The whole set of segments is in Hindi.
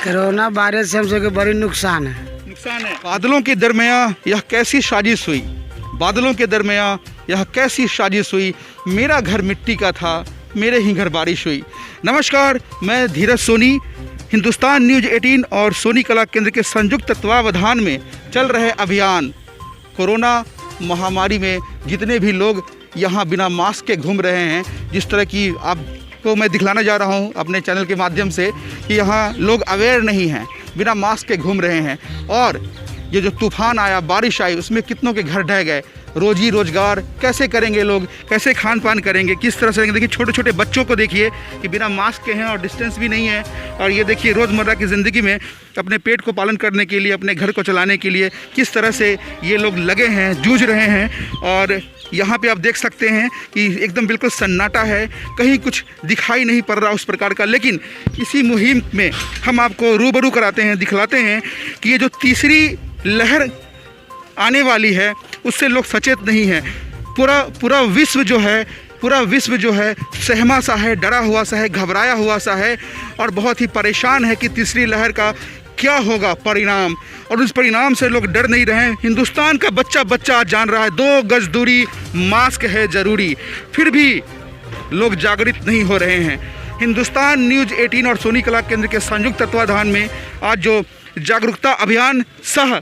कोरोना वायरस से हम सबके बड़ी नुकसान है। बादलों के दरमियाँ यह कैसी साजिश हुई, बादलों के दरमियाँ यह कैसी साजिश हुई, मेरा घर मिट्टी का था, मेरे ही घर बारिश हुई। नमस्कार, मैं धीरज सोनी। हिंदुस्तान न्यूज़ 18 और सोनी कला केंद्र के संयुक्त तत्वावधान में चल रहे अभियान कोरोना महामारी में जितने भी लोग यहाँ बिना मास्क के घूम रहे हैं, जिस तरह की आपको मैं दिखलाना जा रहा हूँ अपने चैनल के माध्यम से कि यहाँ लोग अवेयर नहीं हैं, बिना मास्क के घूम रहे हैं। और ये जो तूफ़ान आया, बारिश आई, उसमें कितनों के घर ढह गए, रोजी रोजगार कैसे करेंगे लोग, कैसे खान पान करेंगे, किस तरह से करेंगे। देखिए छोटे छोटे बच्चों को देखिए कि बिना मास्क के हैं और डिस्टेंस भी नहीं है। और ये देखिए रोज़मर्रा की ज़िंदगी में अपने पेट को पालन करने के लिए, अपने घर को चलाने के लिए किस तरह से ये लोग लगे हैं, जूझ रहे हैं। और यहाँ पे आप देख सकते हैं कि एकदम बिल्कुल सन्नाटा है, कहीं कुछ दिखाई नहीं पड़ रहा उस प्रकार का। लेकिन इसी मुहिम में हम आपको रूबरू कराते हैं, दिखलाते हैं कि ये जो तीसरी लहर आने वाली है उससे लोग सचेत नहीं हैं। पूरा विश्व जो है सहमा सा है, डरा हुआ सा है, घबराया हुआ सा है और बहुत ही परेशान है कि तीसरी लहर का क्या होगा परिणाम। और उस परिणाम से लोग डर नहीं रहे। हिंदुस्तान का बच्चा बच्चा जान रहा है 2 गज दूरी, मास्क है ज़रूरी, फिर भी लोग जागृत नहीं हो रहे हैं। हिंदुस्तान न्यूज़ 18 और सोनी कला केंद्र के संयुक्त तत्वाधान में आज जो जागरूकता अभियान सह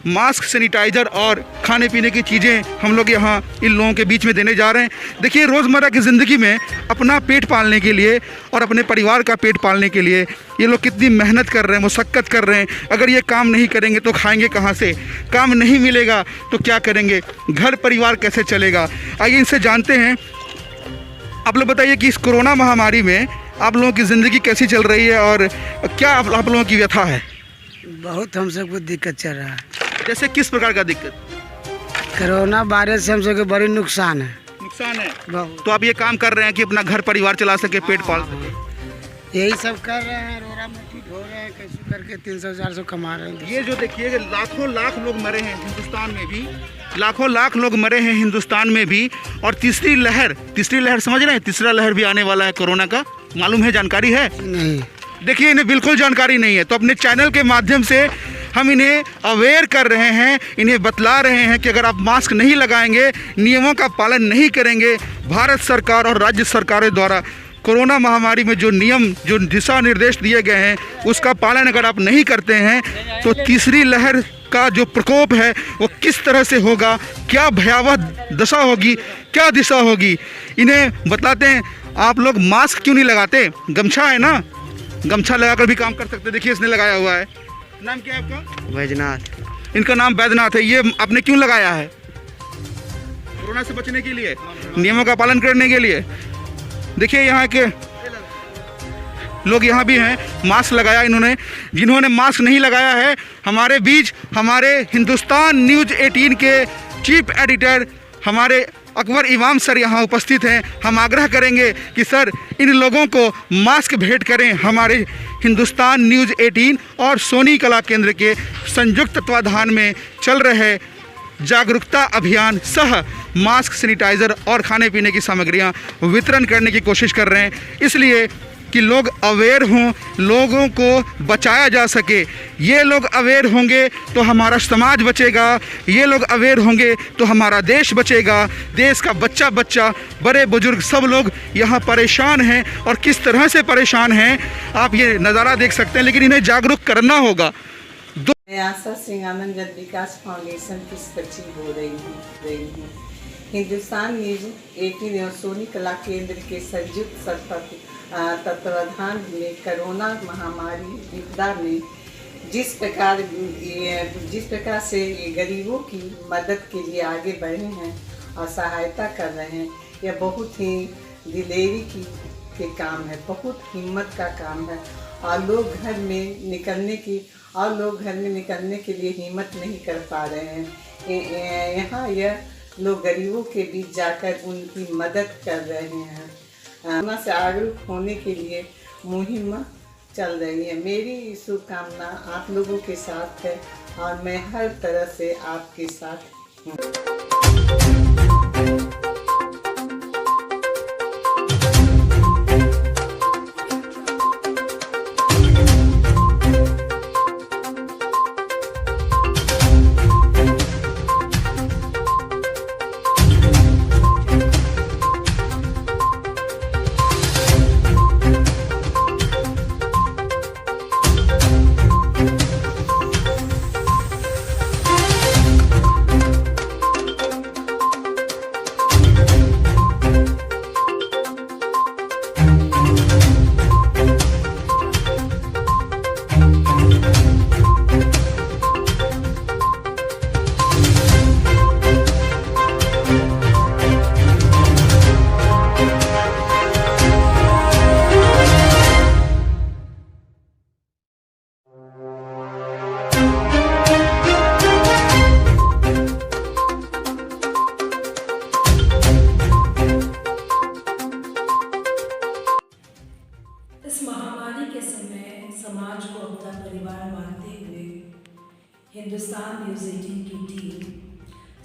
मास्क, सैनिटाइज़र और खाने पीने की चीज़ें हम लोग यहाँ इन लोगों के बीच में देने जा रहे हैं। देखिए रोज़मर्रा की ज़िंदगी में अपना पेट पालने के लिए और अपने परिवार का पेट पालने के लिए ये लोग कितनी मेहनत कर रहे हैं, मुशक्क़त कर रहे हैं। अगर ये काम नहीं करेंगे तो खाएंगे कहाँ से, काम नहीं मिलेगा तो क्या करेंगे, घर परिवार कैसे चलेगा। आइए इनसे जानते हैं। आप लोग बताइए कि इस कोरोना महामारी में आप लोगों की ज़िंदगी कैसी चल रही है और क्या आप लोगों की व्यथा है। बहुत हम सबको दिक्कत चल रहा है। जैसे किस प्रकार का दिक्कत? कोरोना वायरस से हम सबके बड़ी नुकसान है। बहुत। तो आप ये काम कर रहे हैं कि अपना घर परिवार चला सके, पेट पाल सके। यही सब कर रहे हैं, रोरा मिट्टी ढो रहे हैं, कैसे करके 300-400 कमा रहे हैं। ये जो देखिए लाखों लाख लोग मरे हैं हिंदुस्तान में भी, लाखों लाख लोग मरे हैं हिंदुस्तान में भी। और तीसरी लहर समझ रहे हैं, तीसरा लहर भी आने वाला है कोरोना का, मालूम है, जानकारी है? नहीं, देखिए इन्हें बिल्कुल जानकारी नहीं है। तो अपने चैनल के माध्यम से हम इन्हें अवेयर कर रहे हैं, इन्हें बतला रहे हैं कि अगर आप मास्क नहीं लगाएंगे, नियमों का पालन नहीं करेंगे, भारत सरकार और राज्य सरकारों द्वारा कोरोना महामारी में जो नियम, जो दिशा निर्देश दिए गए हैं, उसका पालन अगर आप नहीं करते हैं तो तीसरी लहर का जो प्रकोप है वो किस तरह से होगा, क्या भयावह दशा होगी, क्या दिशा होगी, इन्हें बताते हैं। आप लोग मास्क क्यों नहीं लगाते? गमछा है ना, गमछा लगाकर भी काम कर सकते। देखिए इसने लगाया हुआ है। नाम क्या है आपका? बैजनाथ। इनका नाम बैजनाथ है। ये आपने क्यों लगाया है? कोरोना से बचने के लिए, नियमों का पालन करने के लिए। देखिए यहाँ के लोग यहाँ भी हैं, मास्क लगाया इन्होंने। जिन्होंने मास्क नहीं लगाया है हमारे बीच हमारे हिंदुस्तान न्यूज़ 18 के चीफ एडिटर हमारे अकबर इमाम सर यहाँ उपस्थित हैं। हम आग्रह करेंगे कि सर इन लोगों को मास्क भेंट करें। हमारे हिंदुस्तान न्यूज़ 18 और सोनी कला केंद्र के संयुक्त तत्वाधान में चल रहे जागरूकता अभियान सह मास्क, सैनिटाइज़र और खाने पीने की सामग्रियाँ वितरण करने की कोशिश कर रहे हैं, इसलिए कि लोग अवेयर हों, लोगों को बचाया जा सके। ये लोग अवेयर होंगे तो हमारा समाज बचेगा, ये लोग अवेयर होंगे तो हमारा देश बचेगा। देश का बच्चा बच्चा, बड़े बुजुर्ग सब लोग यहाँ परेशान हैं और किस तरह से परेशान हैं आप ये नज़ारा देख सकते हैं। लेकिन इन्हें जागरूक करना होगा। मैं आशा सिंह आनंद जन विकास फाउंडेशन की सचिव हो रही हूँ। हिंदुस्तान न्यूज़ 18 और सोनी कला केंद्र के संयुक्त तत्वाधान में कोरोना महामारी विपदा में जिस प्रकार से ये गरीबों की मदद के लिए आगे बढ़े हैं और सहायता कर रहे हैं, यह बहुत ही दिलेरी के काम है, बहुत हिम्मत का काम है। और लोग घर में निकलने के लिए हिम्मत नहीं कर पा रहे हैं। यहाँ यह लोग गरीबों के बीच जाकर उनकी मदद कर रहे हैं। कोरोना से जागरूक होने के लिए मुहिम चल रही है। मेरी शुभकामना आप लोगों के साथ है और मैं हर तरह से आपके साथ हूँ। हिंदुस्तान न्यूज़ 18 की टीम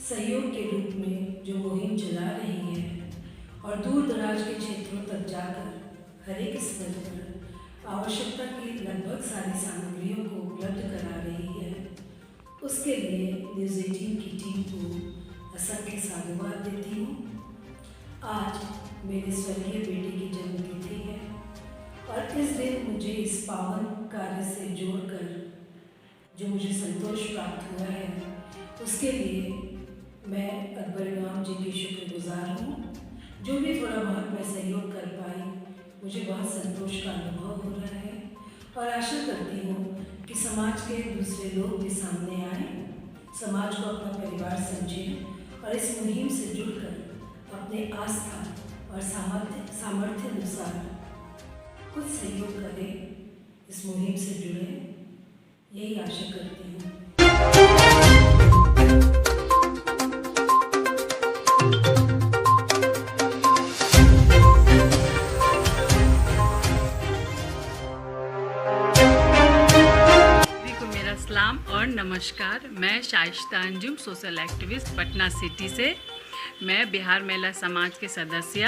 सहयोग के रूप में जो मुहिम चला रही है और दूर दराज के क्षेत्रों तक जाकर हर एक स्तर पर आवश्यकता की लगभग सारी सामग्रियों को उपलब्ध करा रही है, उसके लिए न्यूज़ 18 की टीम को असंख्य साधुवाद देती हूँ। आज मेरे स्वर्गीय बेटे की जन्मतिथि है और इस दिन मुझे इस पावन कार्य से जोड़कर जो मुझे संतोष प्राप्त हुआ है, उसके लिए मैं अकबर इमाम जी की शुक्रगुजार हूँ। जो भी थोड़ा बहुत मैं सहयोग कर पाई, मुझे बहुत संतोष का अनुभव हो रहा है और आशा करती हूँ कि समाज के दूसरे लोग भी सामने आए, समाज को अपना परिवार समझें और इस मुहिम से जुड़कर अपने आस्था और सामर्थ्य अनुसार कुछ सहयोग करें, इस मुहिम से जुड़े, यही आशा करती हूँ। मेरा सलाम और नमस्कार। मैं Shaista Anjum, social activist, Patna city से। मैं बिहार महिला समाज के सदस्य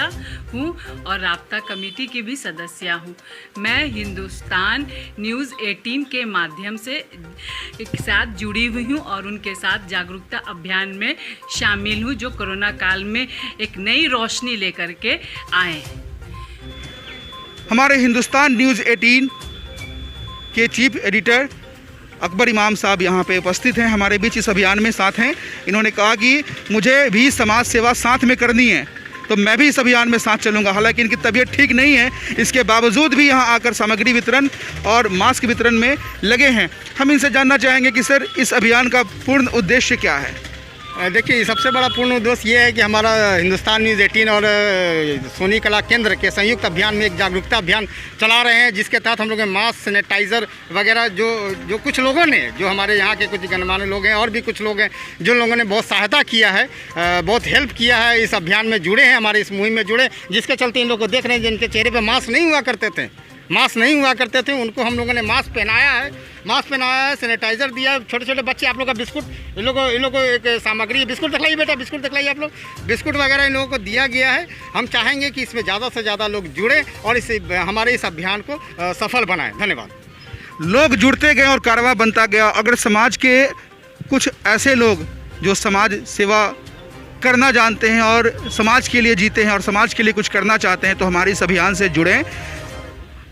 हूँ और राब्ता कमेटी की भी सदस्य हूँ। मैं हिंदुस्तान न्यूज़ 18 के माध्यम से एक साथ जुड़ी हुई हूँ और उनके साथ जागरूकता अभियान में शामिल हूँ, जो कोरोना काल में एक नई रोशनी लेकर के आए हैं। हमारे हिंदुस्तान न्यूज़ 18 के चीफ एडिटर अकबर इमाम साहब यहाँ पे उपस्थित हैं, हमारे बीच इस अभियान में साथ हैं। इन्होंने कहा कि मुझे भी समाज सेवा साथ में करनी है, तो मैं भी इस अभियान में साथ चलूँगा। हालांकि इनकी तबीयत ठीक नहीं है, इसके बावजूद भी यहाँ आकर सामग्री वितरण और मास्क वितरण में लगे हैं। हम इनसे जानना चाहेंगे कि सर, इस अभियान का पूर्ण उद्देश्य क्या है? देखिए, सबसे बड़ा पूर्ण उद्देश्य ये है कि हमारा हिंदुस्तान न्यूज़ 18 और सोनी कला केंद्र के संयुक्त अभियान में एक जागरूकता अभियान चला रहे हैं, जिसके तहत हम लोग मास्क, सैनिटाइज़र वगैरह जो कुछ लोगों ने, जो हमारे यहाँ के कुछ गणमान्य लोग हैं और भी कुछ लोग हैं जिन लोगों ने बहुत सहायता किया है, बहुत हेल्प किया है, इस अभियान में जुड़े हैं, हमारे इस मुहिम में जुड़े, जिसके चलते इन लोग को देख रहे हैं जिनके चेहरे पर मास्क नहीं हुआ करते थे, उनको हम लोगों ने मास्क पहनाया है, सैनिटाइज़र दिया है। छोटे छोटे बच्चे, आप लोग का बिस्कुट, इन लोगों को एक सामग्री, बिस्कुट दिखलाइए बेटा, बिस्कुट दिखलाइए आप लोग, बिस्कुट वगैरह इन लोगों को दिया गया है। हम चाहेंगे कि इसमें ज़्यादा से ज़्यादा लोग जुड़े और हमारे इस अभियान को सफल बनाएं। धन्यवाद। लोग जुड़ते गए और कारवां बनता गया। अगर समाज के कुछ ऐसे लोग जो समाज सेवा करना जानते हैं और समाज के लिए जीते हैं और समाज के लिए कुछ करना चाहते हैं, तो हमारे इस अभियान से जुड़ें।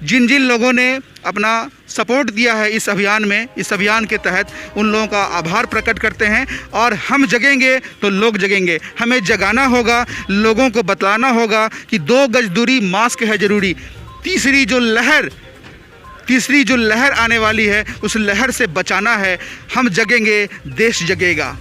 जिन लोगों ने अपना सपोर्ट दिया है इस अभियान में, इस अभियान के तहत, उन लोगों का आभार प्रकट करते हैं। और हम जगेंगे तो लोग जगेंगे। हमें जगाना होगा, लोगों को बतलाना होगा कि 2 गज दूरी, मास्क है ज़रूरी। तीसरी जो लहर आने वाली है, उस लहर से बचाना है। हम जगेंगे, देश जगेगा।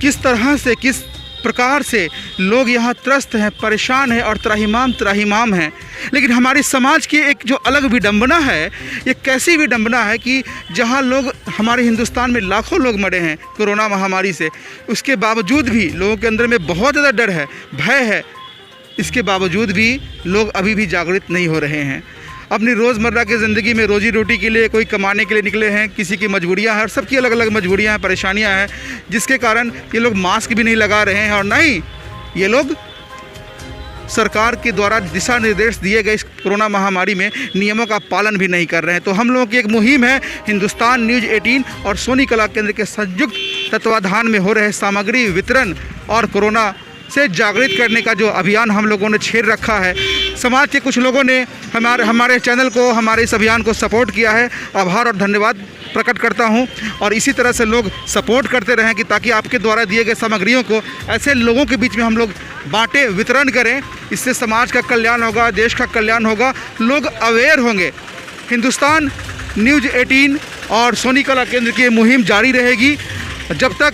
किस तरह से, किस प्रकार से लोग यहाँ त्रस्त हैं, परेशान हैं और त्राहिमाम हैं। लेकिन हमारे समाज की एक जो अलग विडंबना है, ये कैसी विडंबना है कि जहाँ लोग, हमारे हिंदुस्तान में लाखों लोग मरे हैं कोरोना महामारी से, उसके बावजूद भी लोगों के अंदर में बहुत ज़्यादा डर है, भय है। इसके बावजूद भी लोग अभी भी जागृत नहीं हो रहे हैं। अपनी रोज़मर्रा की ज़िंदगी में रोजी रोटी के लिए कोई कमाने के लिए निकले हैं, किसी की मजबूरियां हैं और सबकी अलग अलग मजबूरियां हैं, परेशानियां हैं, जिसके कारण ये लोग मास्क भी नहीं लगा रहे हैं और ना ही ये लोग सरकार के द्वारा दिशा निर्देश दिए गए इस कोरोना महामारी में नियमों का पालन भी नहीं कर रहे हैं। तो हम लोगों की एक मुहिम है, हिंदुस्तान न्यूज़ 18 और सोनी कला केंद्र के संयुक्त तत्वाधान में हो रहे सामग्री वितरण और कोरोना से जागृत करने का जो अभियान हम लोगों ने छेड़ रखा है। समाज के कुछ लोगों ने हमारे चैनल को, हमारे इस अभियान को सपोर्ट किया है। आभार और धन्यवाद। प्रकट करता हूं और इसी तरह से लोग सपोर्ट करते रहें कि ताकि आपके द्वारा दिए गए सामग्रियों को ऐसे लोगों के बीच में हम लोग बांटें, वितरण करें। इससे समाज का कल्याण होगा, देश का कल्याण होगा, लोग अवेयर होंगे। हिंदुस्तान न्यूज़ 18 और सोनी कला केंद्र की मुहिम जारी रहेगी। जब तक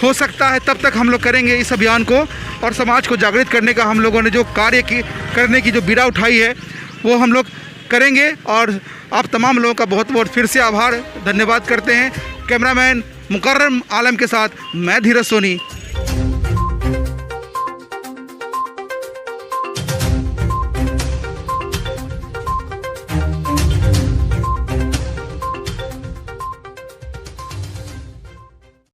हो सकता है तब तक हम लोग करेंगे इस अभियान को और समाज को जागृत करने का हम लोगों ने जो कार्य करने की जो बीड़ा उठाई है वो हम लोग करेंगे। और आप तमाम लोगों का बहुत बहुत फिर से आभार, धन्यवाद करते हैं। कैमरामैन मुकर्रम आलम के साथ मैं धीरज सोनी।